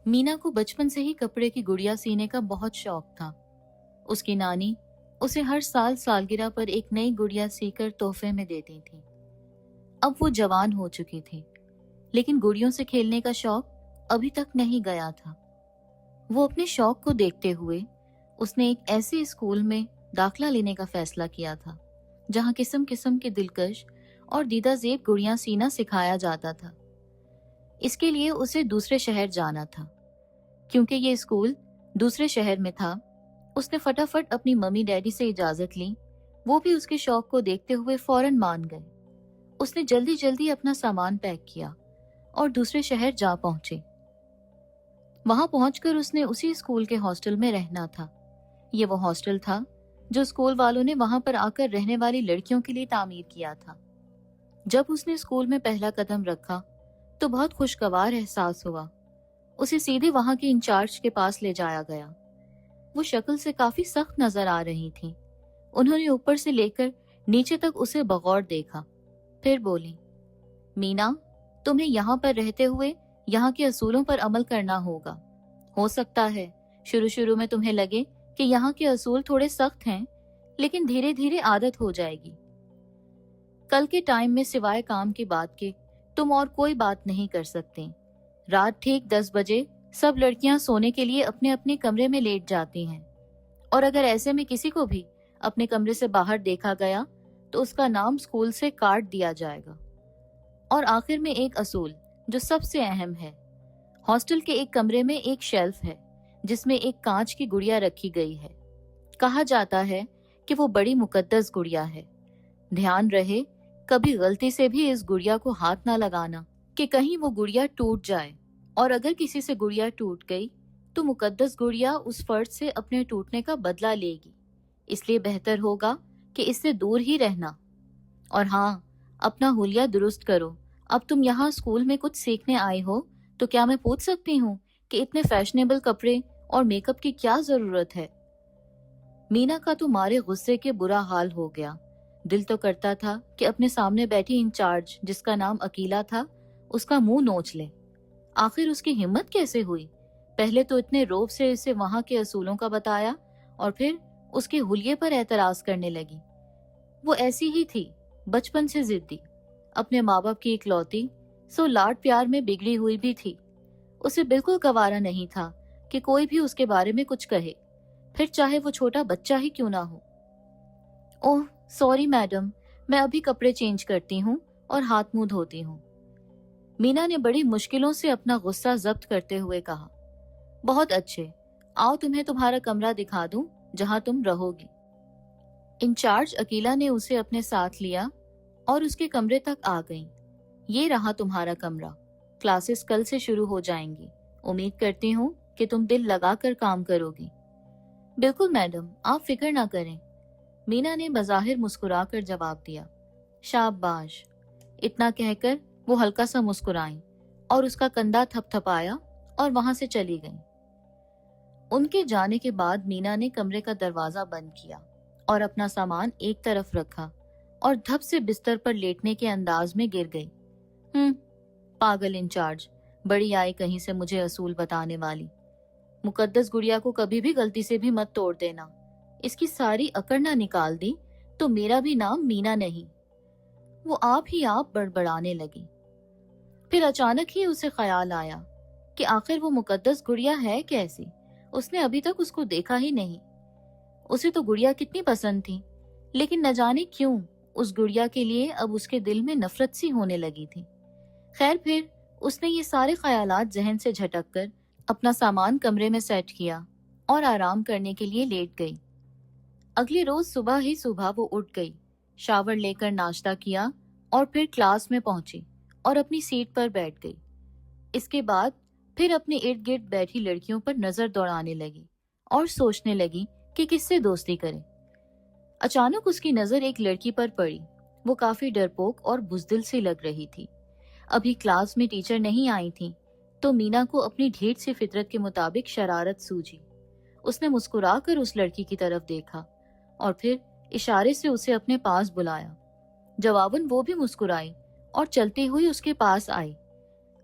मीना को बचपन से ही कपड़े की गुड़िया सीने का बहुत शौक था। उसकी नानी उसे हर साल सालगिरह पर एक नई गुड़िया सीकर तोहफे में देती थी। अब वो जवान हो चुकी थी, लेकिन गुड़ियों से खेलने का शौक अभी तक नहीं गया था। वो अपने शौक को देखते हुए उसने एक ऐसे स्कूल में दाखिला लेने का फैसला किया था जहां किस्म किस्म के दिलकश और दीदा ज़ेब गुड़ियां सीना सिखाया जाता था। इसके लिए उसे दूसरे शहर जाना था। क्योंकि ये स्कूल दूसरे शहर में था, उसने फटाफट अपनी मम्मी डैडी से इजाजत ली। वो भी उसके शौक को देखते हुए फौरन मान गए। उसने जल्दी जल्दी अपना सामान पैक किया और दूसरे शहर जा पहुंचे। वहां पहुंचकर उसने उसी स्कूल के हॉस्टल में रहना था। ये वो हॉस्टल था जो स्कूल वालों ने वहां पर आकर रहने वाली लड़कियों के लिए तामीर किया था। जब उसने स्कूल में पहला कदम रखा तो बहुत खुशगवार एहसास हुआ। उसे सीधे वहां के इंचार्ज के पास ले जाया गया। वो शक्ल से काफी सख्त नजर आ रही थी। उन्होंने ऊपर से लेकर नीचे तक उसे बगौर देखा, फिर बोली, मीना, तुम्हें यहाँ पर रहते हुए यहाँ के असूलों पर अमल करना होगा। हो सकता है शुरू शुरू में तुम्हें लगे कि यहाँ के असूल थोड़े सख्त हैं, लेकिन धीरे धीरे आदत हो जाएगी। कल के टाइम में सिवाय काम की बात के तुम और कोई बात नहीं कर सकते। रात ठीक 10 बजे सब लड़कियां सोने के लिए अपने अपने कमरे में लेट जाती हैं, और अगर ऐसे में किसी को भी अपने कमरे से बाहर देखा गया तो उसका नाम स्कूल से काट दिया जाएगा। और आखिर में एक असूल जो सबसे अहम है, हॉस्टल के एक कमरे में एक शेल्फ है जिसमें एक कांच की गुड़िया रखी गई है। कहा जाता है कि वो बड़ी मुकद्दस गुड़िया है। ध्यान रहे, कभी गलती से भी इस गुड़िया को हाथ ना लगाना कि कहीं वो गुड़िया टूट जाए, और अगर किसी से गुड़िया टूट गई तो मुकद्दस गुड़िया उस फर्द से अपने टूटने का बदला लेगी। इसलिए बेहतर होगा कि इससे दूर ही रहना। और हाँ, अपना हुलिया दुरुस्त करो। अब तुम यहाँ स्कूल में कुछ सीखने आए हो, तो क्या मैं पूछ सकती हूँ कि इतने फैशनेबल कपड़े और मेकअप की क्या जरूरत है? मीना का तो मारे गुस्से के बुरा हाल हो गया। दिल तो करता था कि अपने सामने बैठी इंचार्ज, जिसका नाम अकीला था, उसका मुंह नोच ले। आखिर उसकी हिम्मत कैसे हुई? पहले तो इतने रौब से इसे वहां के असूलों का बताया और फिर उसके हुलिये पर एतराज करने लगी। वो ऐसी ही थी, बचपन से जिद्दी, अपने माँ बाप की इकलौती, सो लाड प्यार में बिगड़ी हुई भी थी। उसे बिल्कुल गवारा नहीं था कि कोई भी उसके बारे में कुछ कहे, फिर चाहे वो छोटा बच्चा ही क्यों ना हो। ओह सॉरी मैडम, मैं अभी कपड़े चेंज करती हूँ और हाथ मुंह धोती हूँ। मीना ने बड़ी मुश्किलों से अपना गुस्सा जब्त करते हुए कहा। बहुत अच्छे, आओ तुम्हें तुम्हारा कमरा दिखा दूं जहां तुम रहोगी। इंचार्ज अकीला ने उसे अपने साथ लिया और उसके कमरे तक आ गई। ये रहा तुम्हारा कमरा। क्लासेस कल से शुरू हो जाएंगी। उम्मीद करती हूँ कि तुम दिल लगाकर काम करोगी। बिल्कुल मैडम, आप फिक्र ना करें, मीना ने बज़ाहिर मुस्कुराकर जवाब दिया। शाबाश। इतना कहकर वो हल्का सा मुस्कुराई और उसका कंधा थपथपाया और वहां से चली गई। उनके जाने के बाद मीना ने कमरे का दरवाजा बंद किया और अपना सामान एक तरफ रखा और धप से बिस्तर पर लेटने के अंदाज में गिर गई। पागल इंचार्ज, बड़ी आई कहीं से मुझे असूल बताने वाली। मुकद्दस गुड़िया को कभी भी गलती से भी मत तोड़ देना। इसकी सारी अकड़ ना निकाल दी तो मेरा भी नाम मीना नहीं। वो आप ही आप बड़बड़ाने लगी। फिर अचानक ही उसे ख्याल आया कि आखिर वो मुकद्दस गुड़िया है कैसी। उसने अभी तक उसको देखा ही नहीं। उसे तो गुड़िया कितनी पसंद थी, लेकिन न जाने क्यों उस गुड़िया के लिए अब उसके दिल में नफरत सी होने लगी थी। खैर, फिर उसने ये सारे ख्यालात जहन से झटक कर अपना सामान कमरे में सेट किया और आराम करने के लिए लेट गई। अगले रोज सुबह ही सुबह वो उठ गई, शावर लेकर नाश्ता किया और फिर क्लास में पहुंची और अपनी सीट पर बैठ गई। इसके बाद फिर अपने इर्द गिर्द बैठी लड़कियों पर नजर दौड़ाने लगी और सोचने लगी कि किससे दोस्ती करे। अचानक उसकी नजर एक लड़की पर पड़ी। वो काफी डरपोक और बुजदिल सी लग रही थी। अभी क्लास में टीचर नहीं आई थी, तो मीना को अपनी ढीठ सी फितरत के मुताबिक शरारत सूझी। उसने मुस्कुराकर उस लड़की की तरफ देखा और फिर इशारे से उसे अपने पास बुलाया। जवाबन वो भी मुस्कुराई और चलती हुई उसके पास आई।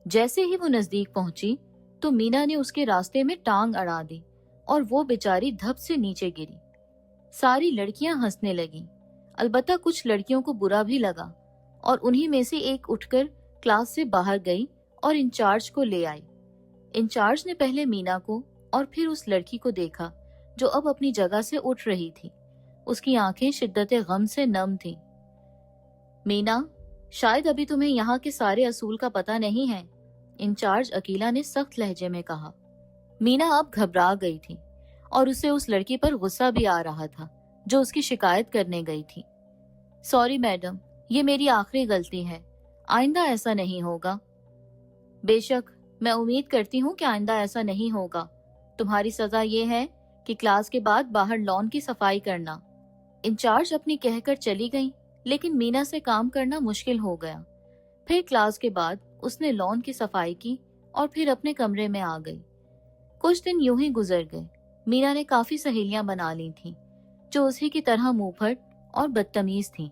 जैसे ही वो नजदीक पहुंची तो मीना ने उसके रास्ते में टांग अड़ा दी और वो बेचारी धप से नीचे गिरी। सारी लड़कियां हंसने लगीं। अलबत्ता कुछ लड़कियों को बुरा भी लगा और उन्हीं में से एक उठकर क्लास से बाहर गई और इंचार्ज को ले आई। इंचार्ज ने पहले मीना को और फिर उस लड़की को देखा जो अब अपनी जगह से उठ रही थी। उसकी आंखें शिद्दत गम से नम थीं। मीना, शायद अभी तुम्हें यहाँ के सारे असूल का पता नहीं है, इंचार्ज अकीला ने सख्त लहजे में कहा। मीना अब घबरा गई थी और उसे उस लड़की पर गुस्सा भी आ रहा था जो उसकी शिकायत करने गई थी। सॉरी मैडम, ये मेरी आखिरी गलती है, आइंदा ऐसा नहीं होगा। बेशक, मैं उम्मीद करती हूँ कि आइंदा ऐसा नहीं होगा। तुम्हारी सजा ये है कि क्लास के बाद बाहर लॉन की सफाई करना। इंचार्ज अपनी कहकर चली गई, लेकिन मीना से काम करना मुश्किल हो गया। फिर क्लास के बाद उसने लॉन की सफाई की और फिर अपने कमरे में आ गई। कुछ दिन यूं ही गुजर गए। मीना ने काफी सहेलियां बना ली थीं, जो उसी की तरह मुंहफट और बदतमीज थीं।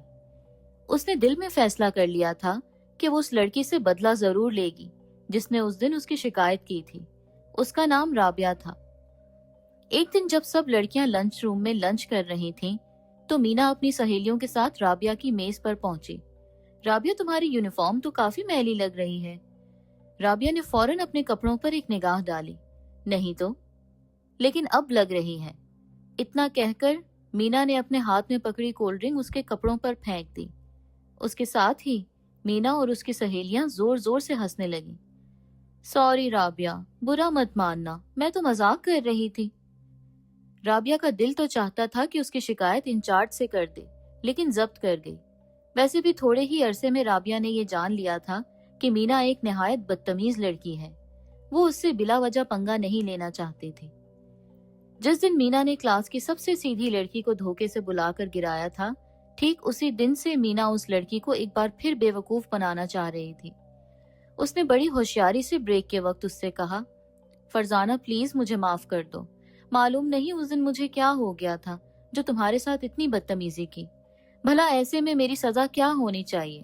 उसने दिल में फैसला कर लिया था कि वो उस लड़की से बदला जरूर लेगी जिसने उस दिन उसकी शिकायत की थी। उसका नाम राबिया था। एक दिन जब सब लड़कियां लंच रूम में लंच कर रही थीं, तो मीना अपनी सहेलियों के साथ राबिया की मेज पर पहुंची। राबिया, तुम्हारी यूनिफॉर्म तो काफी मैली लग रही है। राबिया ने फौरन अपने कपड़ों पर एक निगाह डाली। नहीं तो, लेकिन अब लग रही है। इतना कहकर मीना ने अपने हाथ में पकड़ी कोल्ड ड्रिंक उसके कपड़ों पर फेंक दी। उसके साथ ही मीना और उसकी सहेलियां जोर जोर से हंसने लगीं। सॉरी राबिया, बुरा मत मानना, मैं तो मजाक कर रही थी। राबिया का दिल तो चाहता था कि उसकी शिकायत इंचार्ज से कर दे, लेकिन जब्त कर गई। वैसे भी थोड़े ही अरसे में राबिया ने ये जान लिया था कि मीना एक निहायत बदतमीज लड़की है। वो उससे बिला वजह पंगा नहीं लेना चाहती थी। जिस दिन मीना ने क्लास की सबसे सीधी लड़की को धोखे से बुलाकर गिराया था, ठीक उसी दिन से मीना उस लड़की को एक बार फिर बेवकूफ बनाना चाह रही थी। उसने बड़ी होशियारी से ब्रेक के वक्त उससे कहा, फरजाना प्लीज मुझे माफ कर दो। मालूम नहीं उस दिन मुझे क्या हो गया था जो तुम्हारे साथ इतनी बदतमीजी की। भला ऐसे में मेरी सजा क्या होनी चाहिए?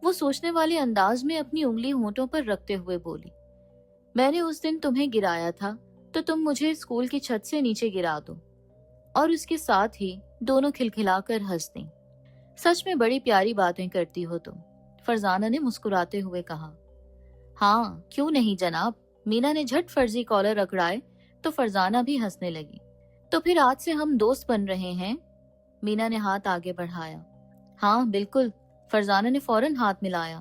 वो सोचने वाले अंदाज में अपनी उंगली होंठों पर रखते हुए बोली, मैंने उस दिन तुम्हें गिराया था तो तुम मुझे स्कूल की छत से नीचे गिरा दो। और उसके साथ ही दोनों खिलखिलाकर हंस दी। सच में बड़ी प्यारी बातें करती हो तुम, फरजाना ने मुस्कुराते हुए कहा। हाँ, क्यों नहीं जनाब। मीना ने झट फर्जी कॉलर अकड़ाए तो फरजाना भी हंसने लगी। तो फिर आज से हम दोस्त बन रहे हैं? मीना ने हाथ आगे बढ़ाया। हाँ बिल्कुल, फरजाना ने फौरन हाथ मिलाया।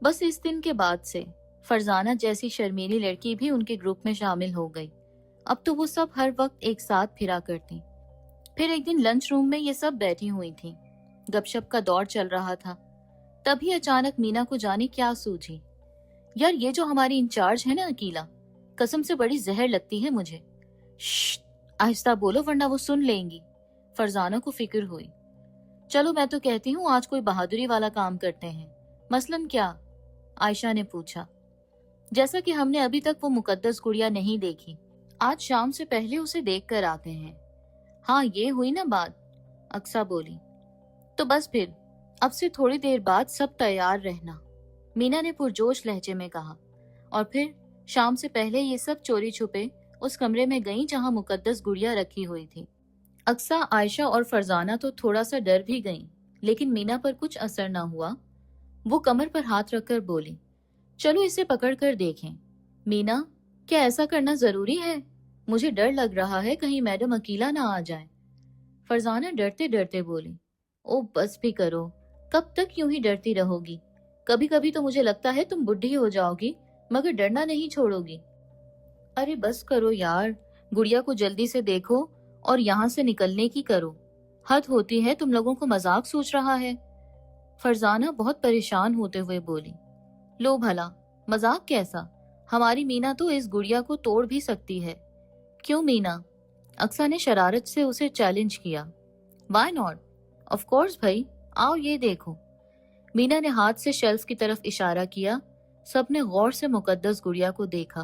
बस इस दिन के बाद से फरजाना जैसी शर्मीली लड़की भी उनके ग्रुप में शामिल हो गई। अब तो वो सब हर वक्त एक साथ फिरा करती। फिर एक दिन लंच रूम में ये सब बैठी हुई थीं। गपशप का दौर चल रहा था। तभी अचानक मीना को जाने क्या सूझी, यार ये जो हमारी इंचार्ज है ना अकीला, कसम से बड़ी जहर लगती है मुझे। श्श्श, आहिस्ता बोलो वरना वो सुन लेंगी। फरजाना को फिक्र हुई। चलो मैं तो कहती हूँ आज कोई बहादुरी वाला काम करते हैं। मसलन क्या? आयशा ने पूछा। जैसा कि हमने अभी तक वो मुकद्दस गुड़िया नहीं देखी, आज शाम से पहले उसे देख कर आते हैं। हाँ ये हुई ना बात, अक्सा बोली। तो बस फिर अब से थोड़ी देर बाद सब तैयार रहना, मीना ने पुरजोश लहजे में कहा। और फिर शाम से पहले ये सब चोरी छुपे उस कमरे में गईं जहां मुकद्दस गुड़िया रखी हुई थी। अक्सा, आयशा और फरजाना तो थोड़ा सा डर भी गईं, लेकिन मीना पर कुछ असर ना हुआ। वो कमर पर हाथ रखकर बोली, चलो इसे पकड़ कर देखें। मीना, क्या ऐसा करना जरूरी है? मुझे डर लग रहा है कहीं मैडम अकीला ना आ जाए। फरजाना डरते डरते बोली, ओ बस भी करो, कब तक यूं ही डरती रहोगी? कभी कभी तो मुझे लगता है तुम बुढ़ी हो जाओगी मगर डरना नहीं छोड़ोगी। अरे बस करो यार, गुड़िया को जल्दी से देखो और यहाँ से निकलने की करो। हद होती है, तुम लोगों को मजाक सोच रहा है। फरजाना बहुत परेशान होते हुए बोली, लो भला, मजाक कैसा? हमारी मीना तो इस गुड़िया को तोड़ भी सकती है। क्यों मीना? अक्सा ने शरारत से उसे चैलेंज किया। वाई नॉट, ऑफ कोर्स भाई, आओ ये देखो। मीना ने हाथ से शेल्फ की तरफ इशारा किया। सबने गौर से मुकद्दस गुड़िया को देखा।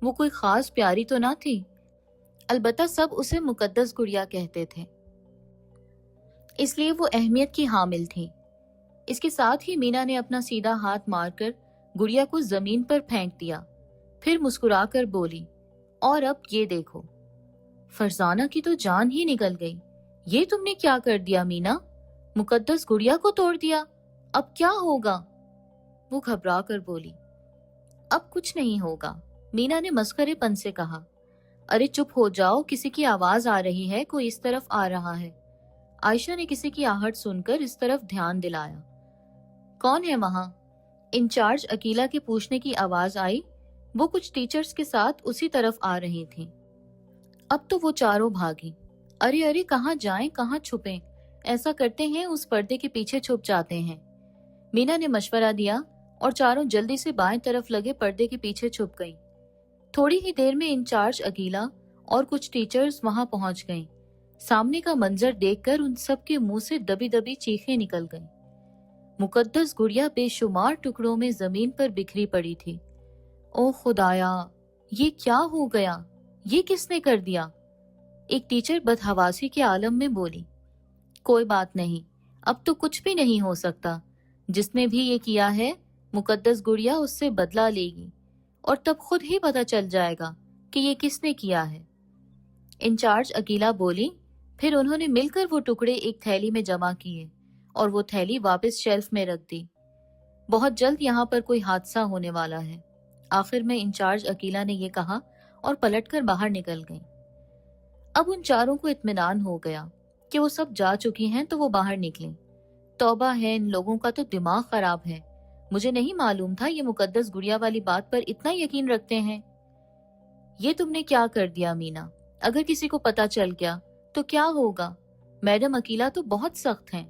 वो कोई खास प्यारी तो ना थी, अलबत्ता सब उसे मुकद्दस गुड़िया कहते थे, इसलिए वो अहमियत की हामिल थी। इसके साथ ही मीना ने अपना सीधा हाथ मारकर गुड़िया को जमीन पर फेंक दिया। फिर मुस्कुरा कर बोली, और अब ये देखो। फरजाना की तो जान ही निकल गई। ये तुमने क्या कर दिया मीना? मुकद्दस गुड़िया को तोड़ दिया। अब क्या होगा? वो घबरा कर बोली, अब कुछ नहीं होगा। मीना ने मस्खरेपन से कहा, अरे चुप हो जाओ, किसी की आवाज आ रही है, कोई इस तरफ आ रहा है। आयशा ने किसी की आहट सुनकर इस तरफ ध्यान दिलाया। कौन है वहां? इंचार्ज अकीला के पूछने की आवाज आई। वो कुछ टीचर्स के साथ उसी तरफ आ रही थी। अब तो वो चारों भागी। अरे अरे, कहाँ जाएं, कहाँ छुपें? ऐसा करते हैं उस पर्दे के पीछे छुप जाते हैं। मीना ने मशवरा दिया और चारों जल्दी से बाएं तरफ लगे पर्दे के पीछे छुप गईं। थोड़ी ही देर में इंचार्ज अकीला और कुछ टीचर्स वहां पहुंच गईं। सामने का मंजर देखकर उन सब के मुंह से दबी दबी चीखें निकल गईं। मुकद्दस गुड़िया बेशुमार टुकड़ों में जमीन पर बिखरी पड़ी थी। ओ खुदाया, ये क्या हो गया? ये किसने कर दिया? एक टीचर बदहवासी के आलम में बोली, कोई बात नहीं, अब तो कुछ भी नहीं हो सकता। जिसने भी ये किया है, मुकद्दस गुड़िया उससे बदला लेगी और तब खुद ही पता चल जाएगा कि ये किसने किया है। इंचार्ज अकीला बोली। फिर उन्होंने मिलकर वो टुकड़े एक थैली में जमा किए और वो थैली वापस शेल्फ में रख दी। बहुत जल्द यहाँ पर कोई हादसा होने वाला है। आखिर में इंचार्ज अकीला ने ये कहा और पलटकर बाहर निकल गई। अब उन चारों को इत्मीनान हो गया कि वो सब जा चुकी हैं, तो वो बाहर निकली। तौबा है, इन लोगों का तो दिमाग खराब है। मुझे नहीं मालूम था ये मुकद्दस गुड़िया वाली बात पर इतना यकीन रखते हैं। ये तुमने क्या कर दिया मीना? अगर किसी को पता चल गया तो क्या होगा? मैडम अकीला तो बहुत सख्त हैं।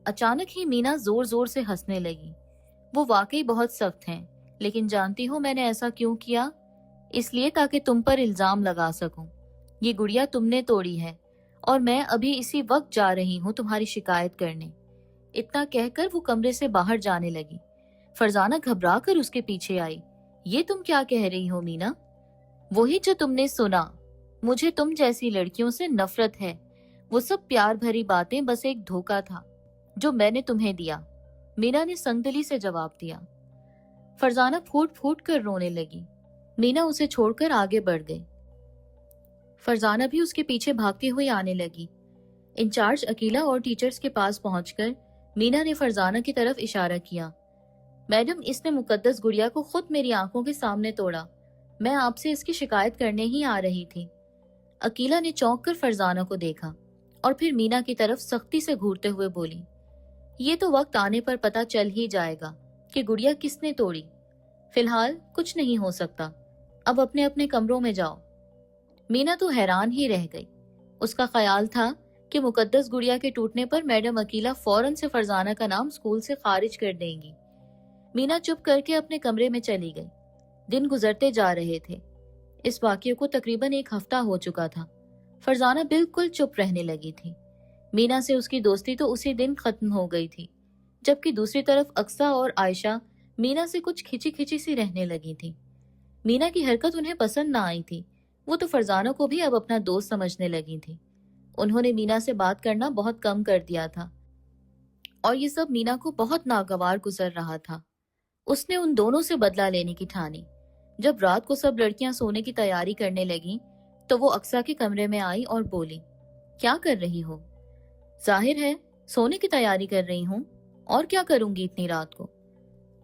अचानक ही मीना जोर जोर से हंसने लगी। वो वाकई बहुत सख्त हैं, लेकिन जानती हो मैंने ऐसा क्यों किया? इसलिए ताकि तुम पर इल्जाम लगा सकूं। ये गुड़िया तुमने तोड़ी है और मैं अभी इसी वक्त जा रही हूँ तुम्हारी शिकायत करने। इतना कहकर वो कमरे से बाहर जाने लगी। फरजाना घबरा कर उसके पीछे आई। ये तुम क्या कह रही हो मीना? वही जो तुमने सुना। मुझे तुम जैसी लड़कियों से नफरत है। वो सब प्यार भरी बातें बस एक धोखा था जो मैंने तुम्हें दिया, मीना ने संगदली से जवाब दिया। फरजाना फूट फूट कर रोने लगी। मीना उसे छोड़कर आगे बढ़ गई। फरजाना भी उसके पीछे भागती हुई आने लगी। इंचार्ज अकीला और टीचर्स के पास पहुंचकर मीना ने फरजाना की तरफ इशारा किया। मैडम, इसने मुकद्दस गुड़िया को खुद मेरी आंखों के सामने तोड़ा। मैं आपसे इसकी शिकायत करने ही आ रही थी। अकीला ने चौंक कर फरजाना को देखा और फिर मीना की तरफ सख्ती से घूरते हुए बोली, ये तो वक्त आने पर पता चल ही जाएगा कि गुड़िया किसने तोड़ी। फिलहाल कुछ नहीं हो सकता। अब अपने अपने कमरों में जाओ। मीना तो हैरान ही रह गई। उसका ख्याल था कि मुकद्दस गुड़िया के टूटने पर मैडम अकीला फौरन से फरजाना का नाम स्कूल से खारिज कर देंगी। मीना चुप करके अपने कमरे में चली गई। दिन गुजरते जा रहे थे। इस वाकये को तकरीबन एक हफ्ता हो चुका था। फरजाना बिल्कुल चुप रहने लगी थी। मीना से उसकी दोस्ती तो उसी दिन खत्म हो गई थी, जबकि दूसरी तरफ अक्सा और आयशा मीना से कुछ खिंची खिंची सी रहने लगी थी। मीना की हरकत उन्हें पसंद ना आई थी। वो तो फरजाना को भी अब अपना दोस्त समझने लगी थी। उन्होंने मीना से बात करना बहुत कम कर दिया था और ये सब मीना को बहुत नागवार गुजर रहा था। उसने उन दोनों से बदला लेने की ठानी। जब रात को सब लड़कियां सोने की तैयारी करने लगी तो वो अक्सा के कमरे में आई और बोली, क्या कर रही हो? जाहिर है सोने की तैयारी कर रही हूँ, और क्या करूंगी इतनी रात को?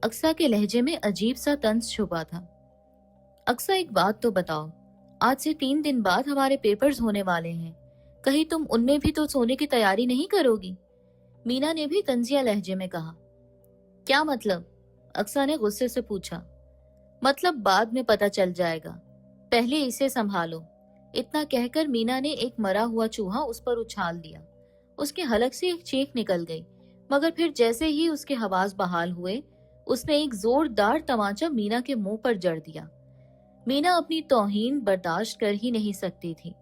अक्सा के लहजे में अजीब सा तंज छुपा था। अक्सा, एक बात तो बताओ, आज से 3 दिन बाद हमारे पेपर्स होने वाले हैं, कहीं तुम उनमें भी तो सोने की तैयारी नहीं करोगी? मीना ने भी तंजिया लहजे में कहा। क्या मतलब? अक्सा ने गुस्से से पूछा। मतलब बाद में पता चल जाएगा, पहले इसे संभालो। इतना कहकर मीना ने एक मरा हुआ चूहा उस पर उछाल दिया। उसके हलक से एक चीख निकल गई, मगर फिर जैसे ही उसके हवास बहाल हुए, उसने एक जोरदार तमाचा मीना के मुंह पर जड़ दिया। मीना अपनी तौहीन बर्दाश्त कर ही नहीं सकती थी।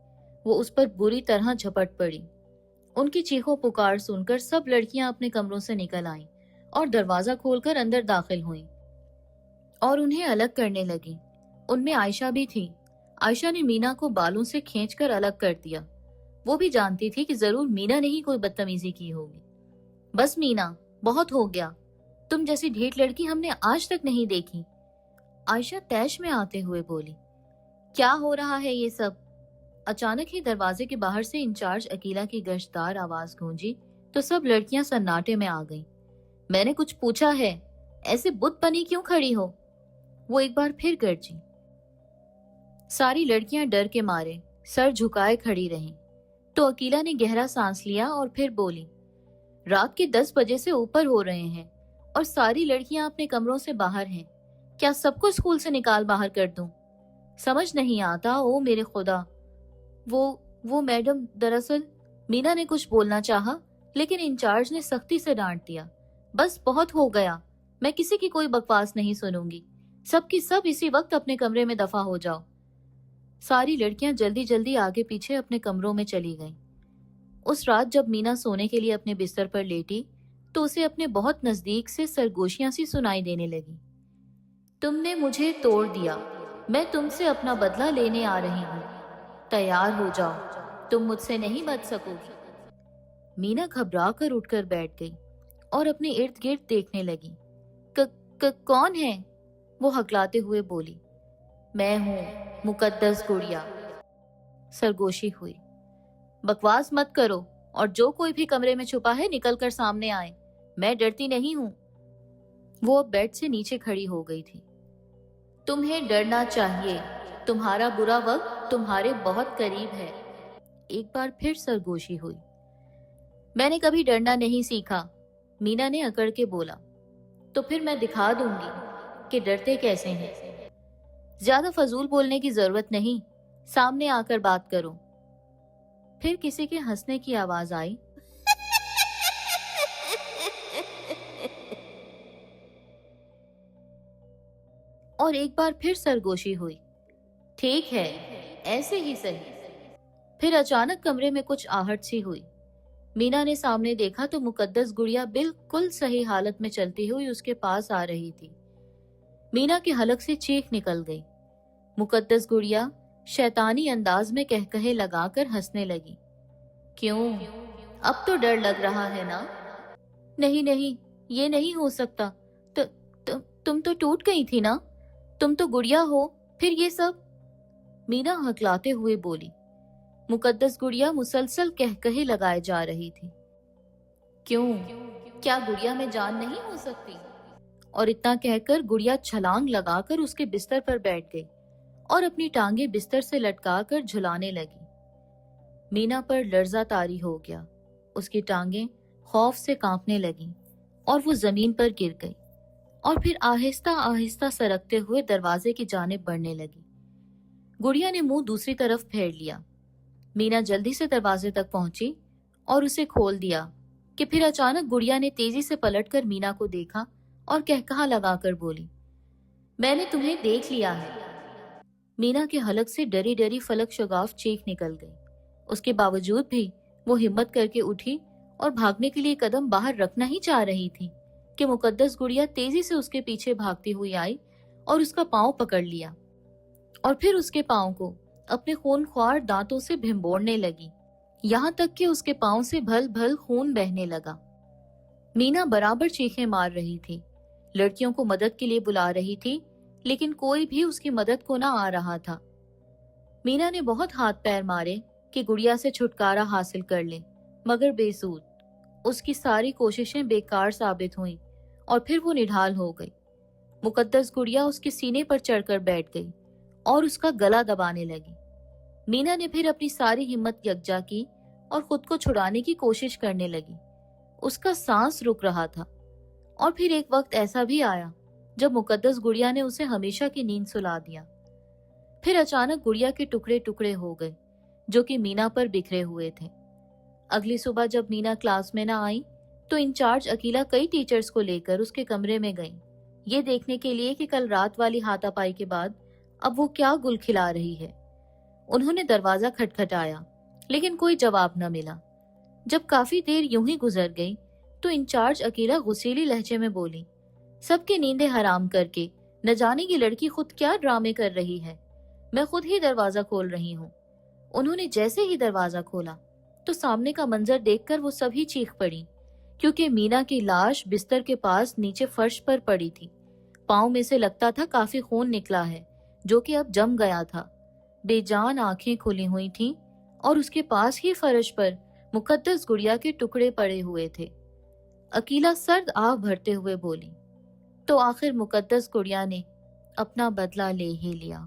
वो उस पर बुरी तरह झपट पड़ी। उनकी चीखों पुकार सुनकर सब लड़कियां अपने कमरों से निकल आईं और दरवाजा खोलकर अंदर दाखिल हुईं और उन्हें अलग करने लगी। उनमें आयशा भी थी। आयशा ने मीना को बालों से खींचकर अलग कर दिया। वो भी जानती थी कि जरूर मीना ने ही कोई बदतमीजी की होगी। बस मीना, बहुत हो गया। तुम जैसी ढेठ लड़की हमने आज तक नहीं देखी। عائشہ تیش میں آتے ہوئے بولی، کیا ہو رہا ہے یہ سب؟ اچانک ہی دروازے کے باہر سے انچارج عقیلہ کی گشتدار آواز گونجی تو سب لڑکیاں سناٹے میں آ گئیں۔ میں نے کچھ پوچھا ہے، ایسے بت بنی کیوں کھڑی ہو؟ وہ ایک بار پھر گرجی۔ ساری لڑکیاں ڈر کے مارے سر جھکائے کھڑی رہیں تو عقیلہ نے گہرا سانس لیا اور پھر بولی، رات کے 10 بجے سے اوپر ہو رہے ہیں اور ساری لڑکیاں اپنے کمروں سے باہر ہیں، کیا سب کو اسکول سے نکال باہر کر دوں؟ سمجھ نہیں آتا، او میرے خدا۔ وہ میڈم، دراصل مینا نے کچھ بولنا چاہا لیکن انچارج نے سختی سے ڈانٹ دیا۔ بس بہت ہو گیا، میں کسی کی کوئی بکواس نہیں سنوں گی، سب کی سب اسی وقت اپنے کمرے میں دفع ہو جاؤ۔ ساری لڑکیاں جلدی جلدی آگے پیچھے اپنے کمروں میں چلی گئیں۔ اس رات جب مینا سونے کے لیے اپنے بستر پر لیٹی تو اسے اپنے بہت نزدیک سے سرگوشیاں سی سنائی دینے لگی۔ تم نے مجھے توڑ دیا، میں تم سے اپنا بدلہ لینے آ رہی ہوں، تیار ہو جاؤ، تم مجھ سے نہیں بچ سکو گی۔ مینا گھبرا کر اٹھ کر بیٹھ گئی اور اپنے ارد گرد دیکھنے لگی۔ کون ہے؟ وہ ہکلاتے ہوئے بولی، میں ہوں، مقدس گڑیا۔ سرگوشی ہوئی، بکواس مت کرو اور جو کوئی بھی کمرے میں چھپا ہے نکل کر سامنے آئے، میں ڈرتی نہیں ہوں۔ وہ اب بیڈ سے نیچے کھڑی ہو گئی تھی۔ تمہیں ڈرنا چاہیے، تمہارا برا وقت تمہارے بہت قریب ہے۔ ایک بار پھر سرگوشی ہوئی۔ میں نے کبھی ڈرنا نہیں سیکھا، مینا نے اکڑ کے بولا۔ تو پھر میں دکھا دوں گی کہ ڈرتے کیسے ہیں۔ زیادہ فضول بولنے کی ضرورت نہیں، سامنے آ کر بات کرو۔ پھر کسی کے ہنسنے کی آواز آئی اور ایک بار پھر سرگوشی ہوئی۔ ٹھیک ہے، ایسے ہی صحیح۔ پھر اچانک کمرے میں کچھ آہٹ سی ہوئی۔ مینا نے سامنے دیکھا تو مقدس گڑیا بالکل صحیح حالت میں چلتی ہوئی اس کے پاس آ رہی تھی۔ مینا کے حلق سے چیخ نکل گئی۔ مقدس گڑیا شیطانی انداز میں کہکہے لگا کر ہنسنے لگی۔ کیوں، اب تو ڈر لگ رہا ہے نا؟ نہیں، یہ نہیں ہو سکتا، تم تو ٹوٹ گئی تھی نا، تم تو گڑیا ہو، پھر یہ سب؟ مینا ہکلاتے ہوئے بولی۔ مقدس گڑیا مسلسل کہکہے لگائے جا رہی تھی۔ کیوں، کیا گڑیا میں جان نہیں ہو سکتی؟ اور اتنا کہہ کر گڑیا چھلانگ لگا کر اس کے بستر پر بیٹھ گئی اور اپنی ٹانگیں بستر سے لٹکا کر جھلانے لگی۔ مینا پر لرزہ طاری ہو گیا، اس کی ٹانگیں خوف سے کانپنے لگیں اور وہ زمین پر گر گئی اور پھر آہستہ آہستہ سرکتے ہوئے دروازے کی جانب بڑھنے لگی۔ گڑیا نے منہ دوسری طرف پھیر لیا۔ مینا جلدی سے دروازے تک پہنچی اور اسے کھول دیا کہ پھر اچانک گڑیا نے تیزی سے پلٹ کر مینا کو دیکھا اور کہکہا لگا کر بولی، میں نے تمہیں دیکھ لیا ہے۔ مینا کے حلق سے ڈری ڈری فلک شگاف چیخ نکل گئی۔ اس کے باوجود بھی وہ ہمت کر کے اٹھی اور بھاگنے کے لیے قدم باہر رکھنا ہی چاہ رہی تھی کہ مقدس گڑیا تیزی سے اس کے پیچھے بھاگتی ہوئی آئی اور اس کا پاؤں پکڑ لیا اور پھر اس کے پاؤں کو اپنے خون خوار دانتوں سے بھنبوڑنے لگی، یہاں تک کہ اس کے پاؤں سے بھل بھل خون بہنے لگا۔ مینا برابر چیخیں مار رہی تھی، لڑکیوں کو مدد کے لیے بلا رہی تھی، لیکن کوئی بھی اس کی مدد کو نہ آ رہا تھا۔ مینا نے بہت ہاتھ پیر مارے کہ گڑیا سے چھٹکارا حاصل کر لے، مگر بے سود۔ اس کی ساری کوششیں بیکار ثابت ہوئیں اور پھر وہ نڈھال ہو گئی۔ مقدس گڑیا اس کے سینے پر چڑھ کر بیٹھ گئی اور اس کا گلا دبانے لگی۔ مینا نے پھر اپنی ساری ہمت یکجا کی اور خود کو چھڑانے کی کوشش کرنے لگی۔ اس کا سانس رک رہا تھا اور پھر ایک وقت ایسا بھی آیا جب مقدس گڑیا نے اسے ہمیشہ کی نیند سلا دیا۔ پھر اچانک گڑیا کے ٹکڑے ٹکڑے ہو گئے جو کہ مینا پر بکھرے ہوئے تھے۔ اگلی صبح جب مینا کلاس میں نہ آئی تو انچارج عقیلہ کئی ٹیچرز کو لے کر اس کے کمرے میں گئی، یہ دیکھنے کے لیے کہ کل رات والی ہاتھا پائی کے بعد اب وہ کیا گل کھلا رہی ہے۔ انہوں نے دروازہ کھٹکھٹایا لیکن کوئی جواب نہ ملا۔ جب کافی دیر یوں ہی گزر گئی تو انچارج عقیلہ غصیلی لہجے میں بولی، سب کی نیندیں حرام کر کے نہ جانے کی لڑکی خود کیا ڈرامے کر رہی ہے، میں خود ہی دروازہ کھول رہی ہوں۔ انہوں نے جیسے ہی دروازہ کھولا تو سامنے کا منظر دیکھ کر وہ سبھی چیخ پڑی، کیونکہ مینا کی لاش بستر کے پاس نیچے فرش پر پڑی تھی، پاؤں میں سے لگتا تھا کافی خون نکلا ہے جو کہ اب جم گیا تھا۔ بے جان آنکھیں کھلی ہوئی تھیں اور اس کے پاس ہی فرش پر مقدس گڑیا کے ٹکڑے پڑے ہوئے تھے۔ عقیلہ سرد آہ بھرتے ہوئے بولی، تو آخر مقدس گڑیا نے اپنا بدلہ لے ہی لیا۔